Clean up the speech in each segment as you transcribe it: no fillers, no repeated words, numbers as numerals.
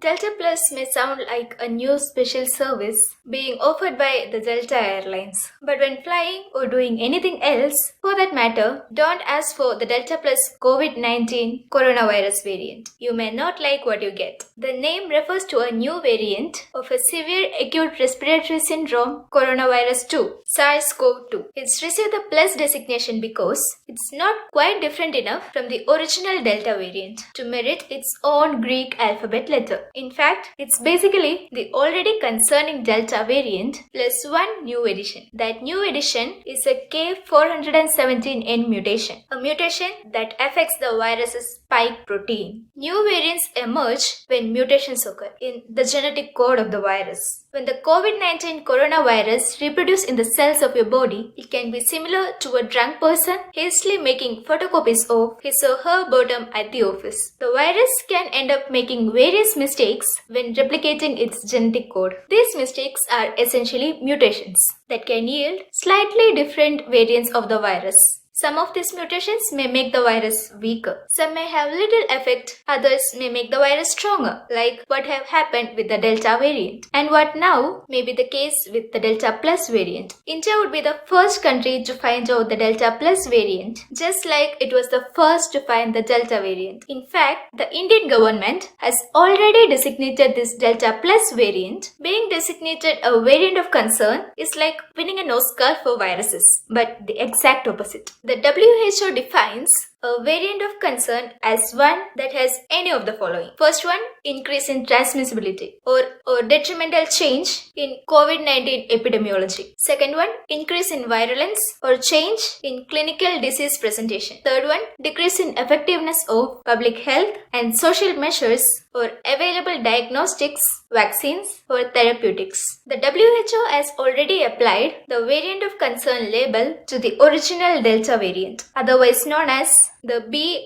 Delta Plus may sound like a new special service being offered by the Delta Airlines. But when flying or doing anything else, for that matter, don't ask for the Delta Plus COVID-19 coronavirus variant. You may not like what you get. The name refers to a new variant of a severe acute respiratory syndrome coronavirus 2, SARS-CoV-2. It's received the plus designation because it's not quite different enough from the original Delta variant to merit its own Greek alphabet letter. In fact, it's basically the already concerning Delta variant plus one new addition. That new addition is a K417N mutation, a mutation that affects the virus's spike protein. New variants emerge when mutations occur in the genetic code of the virus. When the COVID-19 coronavirus reproduces in the cells of your body, it can be similar to a drunk person hastily making photocopies of his or her boredom at the office. The virus can end up making various mistakes when replicating its genetic code. These mistakes are essentially mutations that can yield slightly different variants of the virus. Some of these mutations may make the virus weaker. Some may have little effect, others may make the virus stronger, like what have happened with the Delta variant, and what now may be the case with the Delta Plus variant. India would be the first country to find out the Delta Plus variant, just like it was the first to find the Delta variant. In fact, the Indian government has already designated this Delta Plus variant. Being designated a variant of concern is like winning an Oscar for viruses, but the exact opposite. The WHO defines a variant of concern as one that has any of the following. First one, increase in transmissibility or detrimental change in COVID-19 epidemiology. Second one, increase in virulence or change in clinical disease presentation. Third one, decrease in effectiveness of public health and social measures or available diagnostics, vaccines or therapeutics. The WHO has already applied the variant of concern label to the original Delta variant, otherwise known as the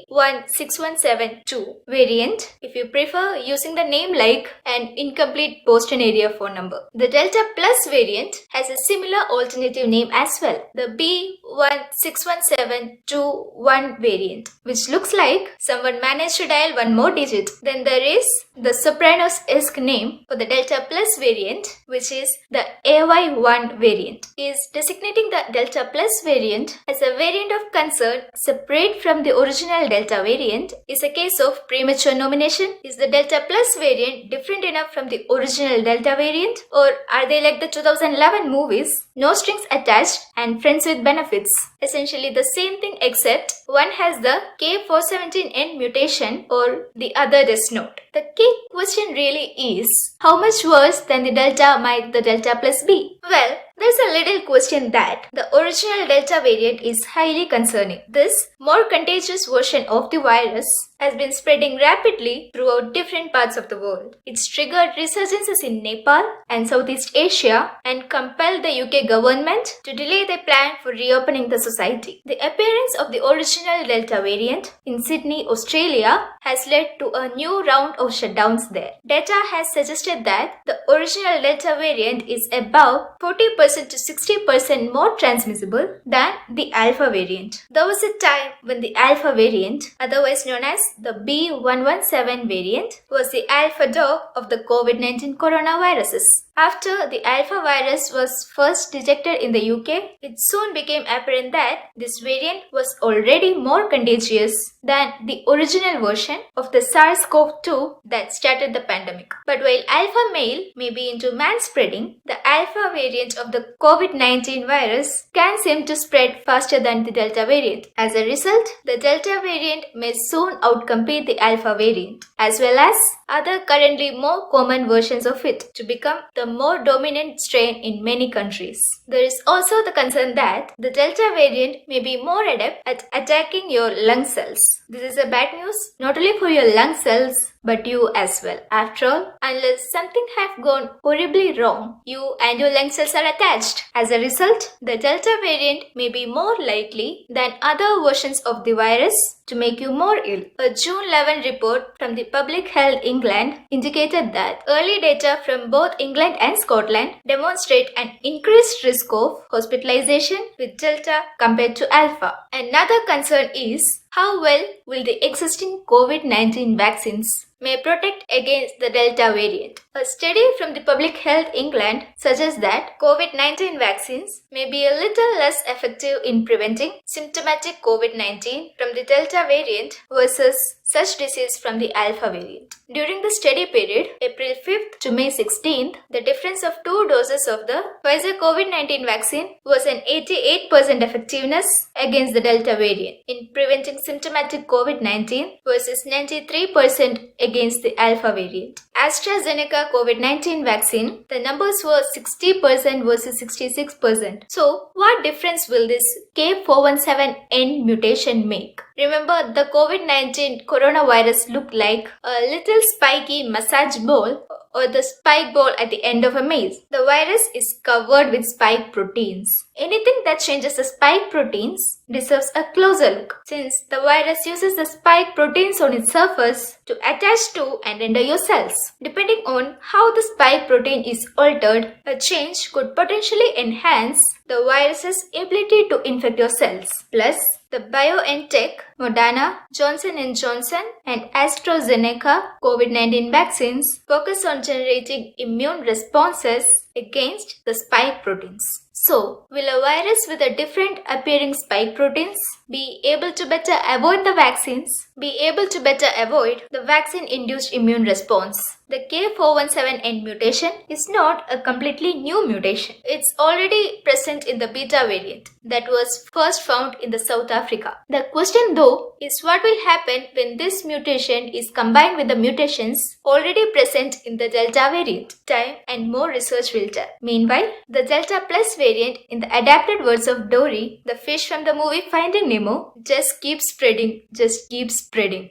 B16172 variant, if you prefer using the name like an incomplete Boston area phone number. The Delta Plus variant has a similar alternative name as well, the B16172 variant, which looks like someone managed to dial one more digit. Then there is the Sopranos-esque name for the Delta Plus variant, which is the AY1 variant. Is designating the Delta Plus variant as a variant of concern separate from the original Delta variant is a case of premature nomination. Is the Delta Plus variant different enough from the original Delta variant, or are they like the 2011 movies, no strings attached and friends with benefits? Essentially the same thing, except one has the K417N mutation or the other does not. The key question really is, how much worse than the Delta might the Delta Plus be? Well, there's a little question that the original Delta variant is highly concerning. This more contagious version of the virus has been spreading rapidly throughout different parts of the world. It's triggered resurgences in Nepal and Southeast Asia and compelled the UK government to delay their plan for reopening the society. The appearance of the original Delta variant in Sydney, Australia has led to a new round of shutdowns there. Data has suggested that the original Delta variant is about 40% to 60% more transmissible than the Alpha variant. There was a time when the Alpha variant, otherwise known as the B117 variant, was the alpha dog of the COVID-19 coronaviruses. After the Alpha virus was first detected in the UK, it soon became apparent that this variant was already more contagious than the original version of the SARS-CoV-2 that started the pandemic. But while alpha male may be into man spreading, the Alpha variant of the COVID-19 virus can seem to spread faster than the Delta variant. As a result, the Delta variant may soon outcompete the Alpha variant, as well as other currently more common versions of it, to become the more dominant strain in many countries. There is also the concern that the Delta variant may be more adept at attacking your lung cells. This is a bad news not only for your lung cells but you as well. After all, unless something have gone horribly wrong, you and your lung cells are attached. As a result, the Delta variant may be more likely than other versions of the virus to make you more ill. A June 11 report from the Public Health England indicated that early data from both England and Scotland demonstrate an increased risk of hospitalization with Delta compared to Alpha. Another concern is how well will the existing COVID-19 vaccines may protect against the Delta variant. A study from the Public Health England suggests that COVID-19 vaccines may be a little less effective in preventing symptomatic COVID-19 from the Delta variant versus such disease from the Alpha variant. During the study period, April 5th to May 16th, the difference of 2 doses of the Pfizer COVID-19 vaccine was an 88% effectiveness against the Delta variant in preventing symptomatic COVID-19 versus 93% against the Alpha variant. AstraZeneca COVID-19 vaccine, the numbers were 60% versus 66%. So, what difference will this K417N mutation make? Remember, the COVID-19 coronavirus looked like a little spiky massage ball or the spike ball at the end of a maze. The virus is covered with spike proteins. Anything that changes the spike proteins deserves a closer look, since the virus uses the spike proteins on its surface to attach to and enter your cells. Depending on how the spike protein is altered, a change could potentially enhance the virus's ability to infect your cells. Plus, the BioNTech, Moderna, Johnson & Johnson and AstraZeneca COVID-19 vaccines focus on generating immune responses against the spike proteins. So, will a virus with a different appearing spike proteins be able to better avoid the vaccines, be able to better avoid the vaccine-induced immune response? The K417N mutation is not a completely new mutation. It's already present in the beta variant that was first found in the South Africa. The question though is what will happen when this mutation is combined with the mutations already present in the Delta variant. Time and more research will tell. Meanwhile, the Delta Plus variant in the adapted words of Dory, the fish from the movie Finding Nemo, just keeps spreading.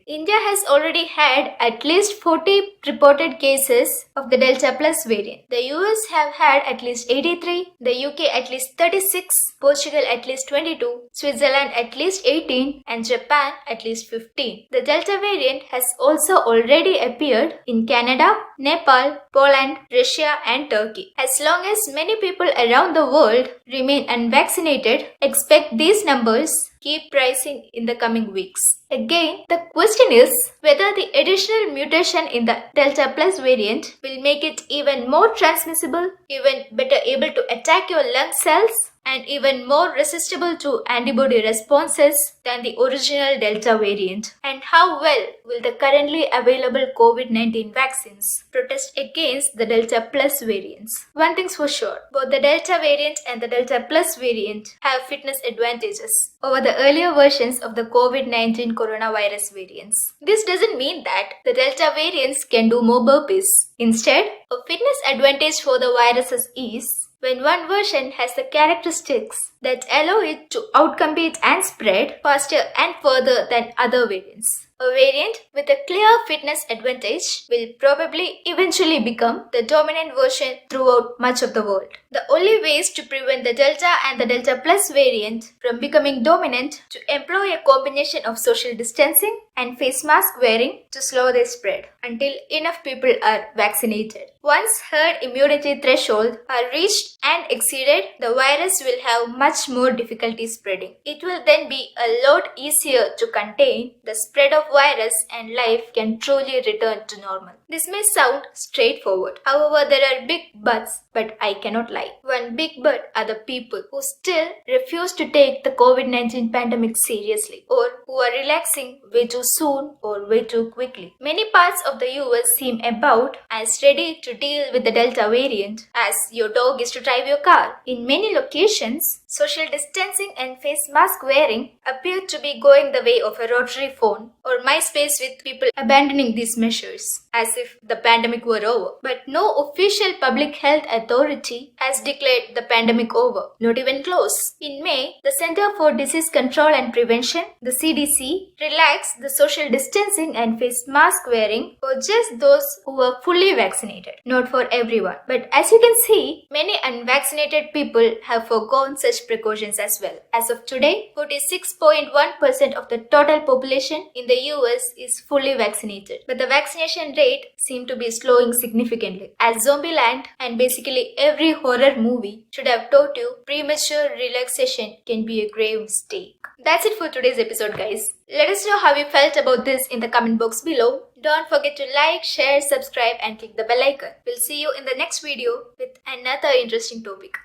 India has already had at least 40 reported cases of the Delta Plus variant. The US have had at least 83, the UK at least 36, Portugal at least 22, Switzerland at least 18 and Japan at least 15. The Delta variant has also already appeared in Canada, Nepal, Poland, Russia and Turkey. As long as many people around the world remain unvaccinated, expect these numbers keep rising in the coming weeks. Again, the question is whether the additional mutation in the Delta Plus variant will make it even more transmissible, even better able to attack your lung cells, and even more resistible to antibody responses than the original Delta variant. And how well will the currently available COVID-19 vaccines protect against the Delta Plus variants? One thing's for sure, both the Delta variant and the Delta Plus variant have fitness advantages over the earlier versions of the COVID-19 coronavirus variants. This doesn't mean that the Delta variants can do more burpees. Instead, a fitness advantage for the viruses is when one version has the characteristics that allow it to outcompete and spread faster and further than other variants. A variant with a clear fitness advantage will probably eventually become the dominant version throughout much of the world. The only ways to prevent the Delta and the Delta Plus variant from becoming dominant to employ a combination of social distancing and face mask wearing to slow their spread until enough people are vaccinated. Once herd immunity thresholds are reached and exceeded, the virus will have much more difficulty spreading. It will then be a lot easier to contain the spread of virus and life can truly return to normal. This may sound straightforward. However, there are big buts, but I cannot lie. One big but are the people who still refuse to take the COVID-19 pandemic seriously or who are relaxing way too soon or way too quickly. Many parts of the US seem about as ready to deal with the Delta variant as your dog is to drive your car. In many locations, social distancing and face mask wearing appear to be going the way of a rotary phone or or MySpace with people abandoning these measures as if the pandemic were over. But no official public health authority has declared the pandemic over, not even close. In May, the Center for Disease Control and Prevention, the CDC, relaxed the social distancing and face mask wearing for just those who were fully vaccinated, not for everyone. But as you can see, many unvaccinated people have forgone such precautions as well. As of today, 46.1% of the total population in the US is fully vaccinated. But the vaccination rate seems to be slowing significantly. As Zombieland and basically every horror movie should have taught you, premature relaxation can be a grave mistake. That's it for today's episode, guys. Let us know how you felt about this in the comment box below. Don't forget to like, share, subscribe and click the bell icon. We'll see you in the next video with another interesting topic.